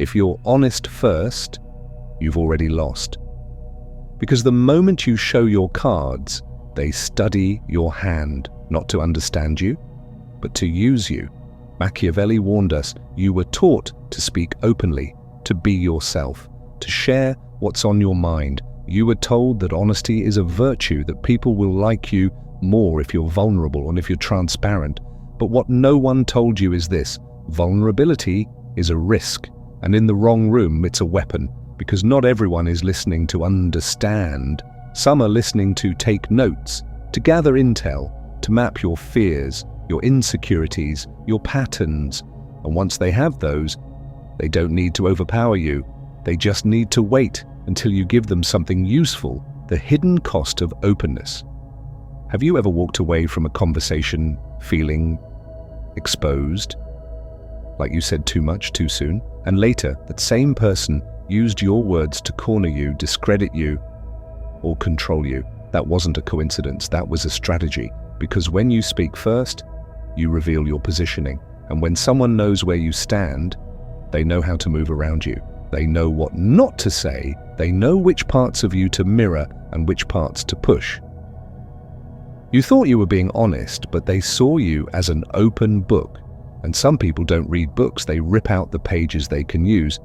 If you're honest first, you've already lost. Because the moment you show your cards, they study your hand, not to understand you, but to use you. Machiavelli warned us, you were taught to speak openly, to be yourself, to share what's on your mind. You were told that honesty is a virtue, that people will like you more if you're vulnerable and if you're transparent. But what no one told you is this: vulnerability is a risk, and in the wrong room it's a weapon, because not everyone is listening to understand. Some are listening to take notes, to gather intel, to map your fears, your insecurities, your patterns. And once they have those, they don't need to overpower you. They just need to wait until you give them something useful, the hidden cost of openness. Have you ever walked away from a conversation feeling exposed? Like you said too much too soon? And later, that same person used your words to corner you, discredit you, or control you. That wasn't a coincidence, that was a strategy. Because when you speak first, you reveal your positioning. And when someone knows where you stand, they know how to move around you. They know what not to say. They know which parts of you to mirror and which parts to push. You thought you were being honest, but they saw you as an open book. And some people don't read books, they rip out the pages they can use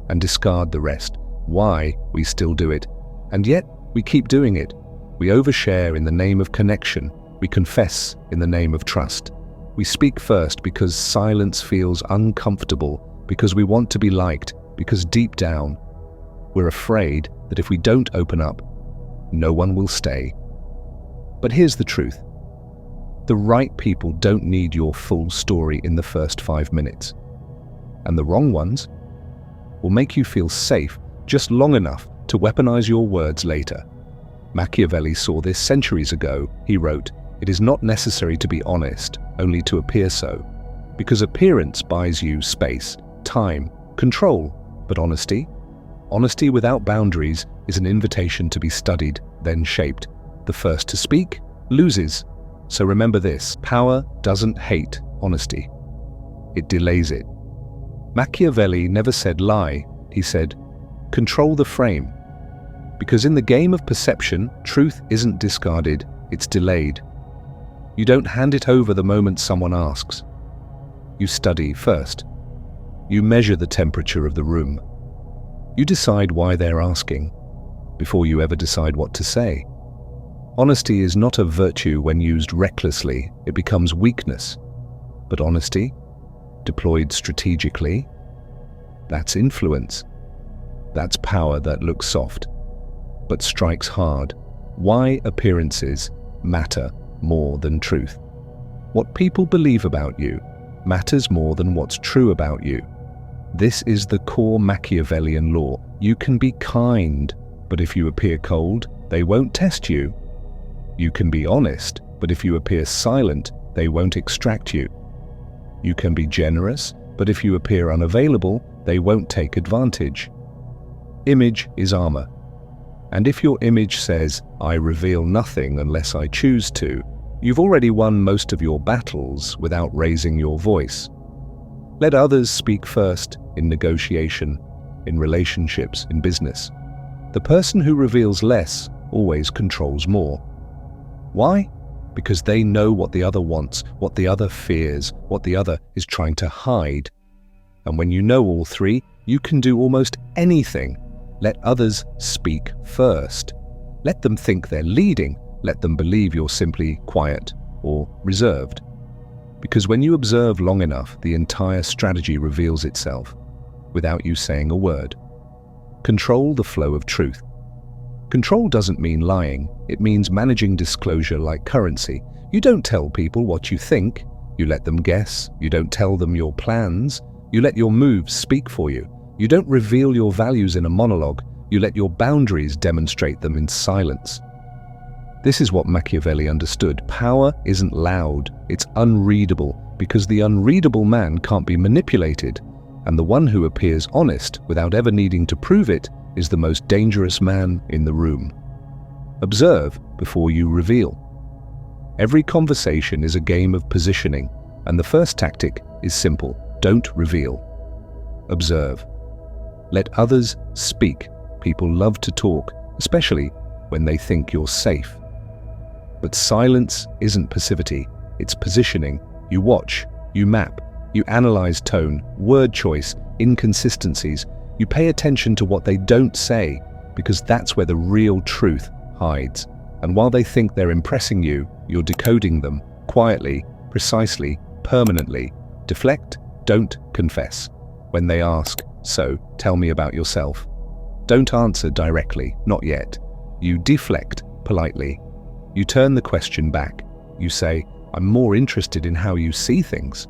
and discard the rest. Why? We still do it. And yet, we keep doing it. We overshare in the name of connection. We confess in the name of trust. We speak first because silence feels uncomfortable, because we want to be liked, because deep down, we're afraid that if we don't open up, no one will stay. But here's the truth. The right people don't need your full story in the first 5 minutes. And the wrong ones will make you feel safe just long enough to weaponize your words later. Machiavelli saw this centuries ago. He wrote, "It is not necessary to be honest, only to appear so. Because appearance buys you space, time, control. But honesty without boundaries is an invitation to be studied, then shaped. The first to speak loses." So remember this: power doesn't hate honesty. It delays it. Machiavelli never said lie. He said, control the frame. Because in the game of perception, truth isn't discarded, it's delayed. You don't hand it over the moment someone asks. You study first. You measure the temperature of the room. You decide why they're asking, before you ever decide what to say. Honesty is not a virtue when used recklessly, it becomes weakness. But honesty, deployed strategically, that's influence. That's power that looks soft, but strikes hard. Why appearances matter more than truth. What people believe about you matters more than what's true about you. This is the core Machiavellian law. You can be kind, but if you appear cold, they won't test you. You can be honest, but if you appear silent, they won't extract you. You can be generous, but if you appear unavailable, they won't take advantage. Image is armor. And if your image says, "I reveal nothing unless I choose to," you've already won most of your battles without raising your voice. Let others speak first in negotiation, in relationships, in business. The person who reveals less always controls more. Why? Because they know what the other wants, what the other fears, what the other is trying to hide. And when you know all three, you can do almost anything. Let others speak first. Let them think they're leading. Let them believe you're simply quiet or reserved. Because when you observe long enough, the entire strategy reveals itself without you saying a word. Control the flow of truth. Control doesn't mean lying. It means managing disclosure like currency. You don't tell people what you think. You let them guess. You don't tell them your plans. You let your moves speak for you. You don't reveal your values in a monologue. You let your boundaries demonstrate them in silence. This is what Machiavelli understood. Power isn't loud, it's unreadable, because the unreadable man can't be manipulated, and the one who appears honest without ever needing to prove it is the most dangerous man in the room. Observe before you reveal. Every conversation is a game of positioning, and the first tactic is simple: don't reveal. Observe. Let others speak. People love to talk, especially when they think you're safe. But silence isn't passivity, it's positioning. You watch, you map, you analyze tone, word choice, inconsistencies. You pay attention to what they don't say, because that's where the real truth hides. And while they think they're impressing you, you're decoding them, quietly, precisely, permanently. Deflect, don't confess. When they ask, "So, tell me about yourself," don't answer directly, not yet. You deflect politely. You turn the question back. You say, "I'm more interested in how you see things."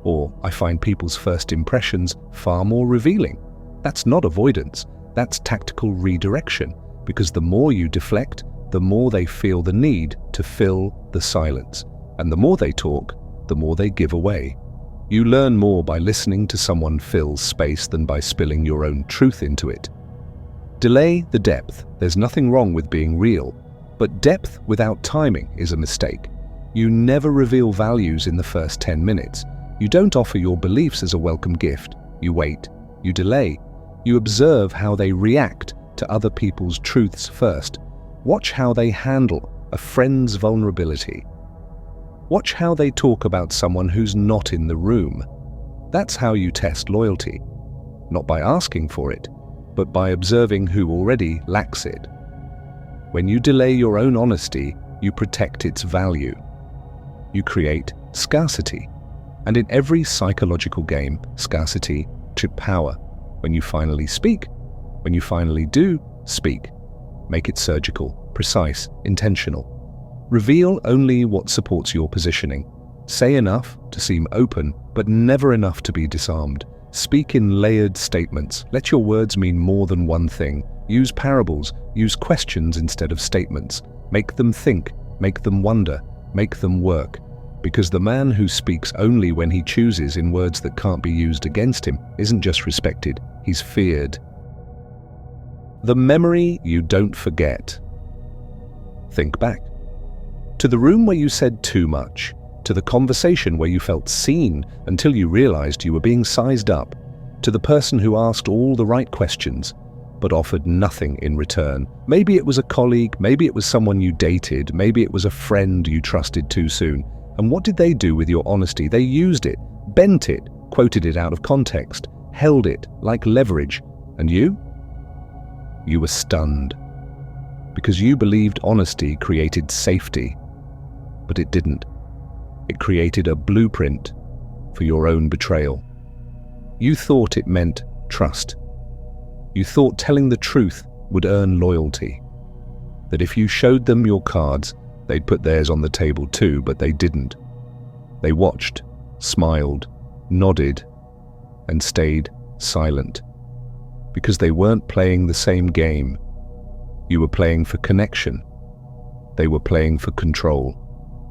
Or, "I find people's first impressions far more revealing." That's not avoidance, that's tactical redirection, because the more you deflect, the more they feel the need to fill the silence. And the more they talk, the more they give away. You learn more by listening to someone fill space than by spilling your own truth into it. Delay the depth. There's nothing wrong with being real, but depth without timing is a mistake. You never reveal values in the first 10 minutes. You don't offer your beliefs as a welcome gift. You wait. You delay. You observe how they react to other people's truths first. Watch how they handle a friend's vulnerability. Watch how they talk about someone who's not in the room. That's how you test loyalty. Not by asking for it, but by observing who already lacks it. When you delay your own honesty, you protect its value. You create scarcity. And in every psychological game, scarcity to power. When you finally speak, when you finally do speak, make it surgical, precise, intentional. Reveal only what supports your positioning. Say enough to seem open, but never enough to be disarmed. Speak in layered statements. Let your words mean more than one thing. Use parables. Use questions instead of statements. Make them think. Make them wonder. Make them work. Because the man who speaks only when he chooses in words that can't be used against him isn't just respected, he's feared. The memory you don't forget. Think back. To the room where you said too much, to the conversation where you felt seen until you realized you were being sized up, to the person who asked all the right questions but offered nothing in return. Maybe it was a colleague, maybe it was someone you dated, maybe it was a friend you trusted too soon. And what did they do with your honesty? They used it, bent it, quoted it out of context, held it like leverage. And you? You were stunned. Because you believed honesty created safety. But it didn't. It created a blueprint for your own betrayal. You thought it meant trust. You thought telling the truth would earn loyalty. That if you showed them your cards, they'd put theirs on the table too, but they didn't. They watched, smiled, nodded, and stayed silent. Because they weren't playing the same game. You were playing for connection. They were playing for control.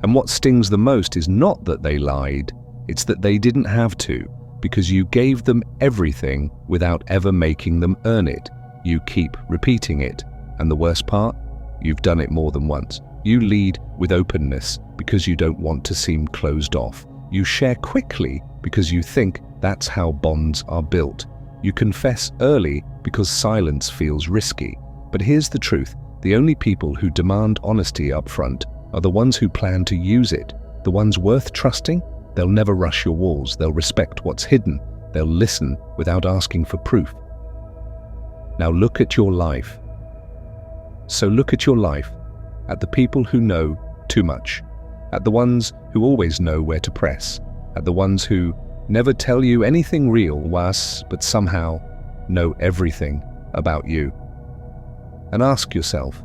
And what stings the most is not that they lied, it's that they didn't have to, because you gave them everything without ever making them earn it. You keep repeating it. And the worst part? You've done it more than once. You lead with openness because you don't want to seem closed off. You share quickly because you think that's how bonds are built. You confess early because silence feels risky. But here's the truth. The only people who demand honesty up front are the ones who plan to use it. The ones worth trusting, they'll never rush your walls. They'll respect what's hidden. They'll listen without asking for proof. Now look at your life. So look at your life, at the people who know too much, at the ones who always know where to press, at the ones who never tell you anything real, but somehow know everything about you. And ask yourself,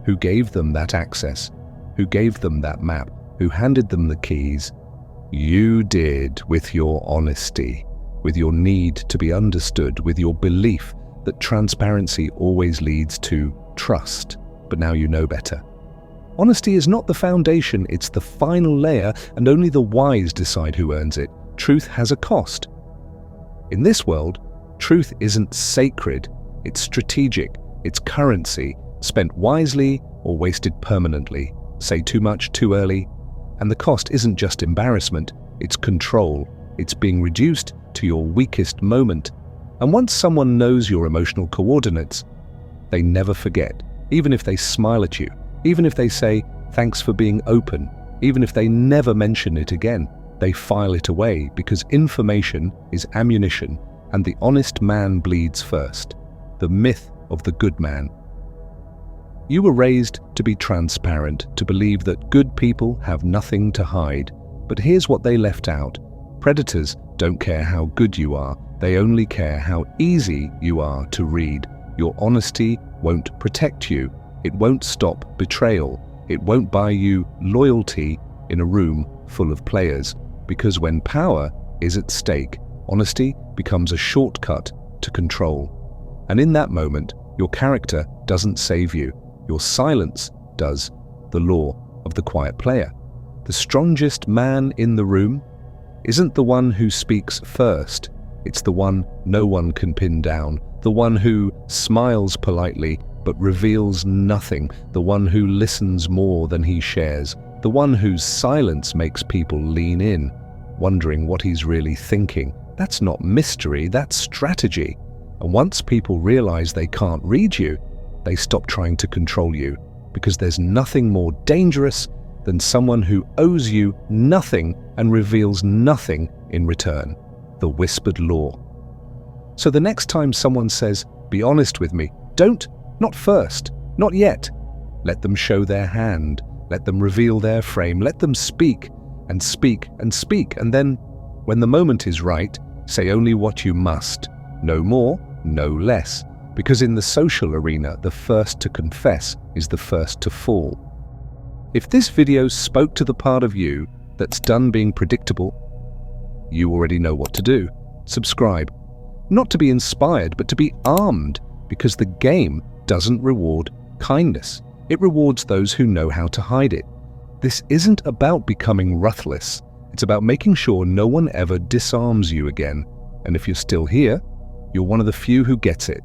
who gave them that access? Who gave them that map? Who handed them the keys? You did, with your honesty, with your need to be understood, with your belief that transparency always leads to trust. But now you know better. Honesty is not the foundation, it's the final layer, and only the wise decide who earns it. Truth has a cost. In this world, truth isn't sacred, it's strategic, it's currency, spent wisely or wasted permanently. Say too much too early, and the cost isn't just embarrassment, it's control. It's being reduced to your weakest moment. And once someone knows your emotional coordinates, they never forget, even if they smile at you, even if they say, "Thanks for being open," even if they never mention it again. They file it away because information is ammunition and the honest man bleeds first. The myth of the good man. You were raised to be transparent, to believe that good people have nothing to hide. But here's what they left out. Predators don't care how good you are. They only care how easy you are to read. Your honesty won't protect you. It won't stop betrayal. It won't buy you loyalty in a room full of players. Because when power is at stake, honesty becomes a shortcut to control. And in that moment, your character doesn't save you. Your silence does. The law of the quiet player. The strongest man in the room isn't the one who speaks first. It's the one no one can pin down. The one who smiles politely but reveals nothing. The one who listens more than he shares. The one whose silence makes people lean in, wondering what he's really thinking. That's not mystery, that's strategy. And once people realize they can't read you, they stop trying to control you, because there's nothing more dangerous than someone who owes you nothing and reveals nothing in return. The whispered law. So the next time someone says, "Be honest with me," not first, not yet. Let them show their hand. Let them reveal their frame. Let them speak and speak and speak. And then, when the moment is right, say only what you must. No more, no less. Because in the social arena, the first to confess is the first to fall. If this video spoke to the part of you that's done being predictable, you already know what to do. Subscribe. Not to be inspired, but to be armed, because the game doesn't reward kindness. It rewards those who know how to hide it. This isn't about becoming ruthless. It's about making sure no one ever disarms you again. And if you're still here, you're one of the few who gets it.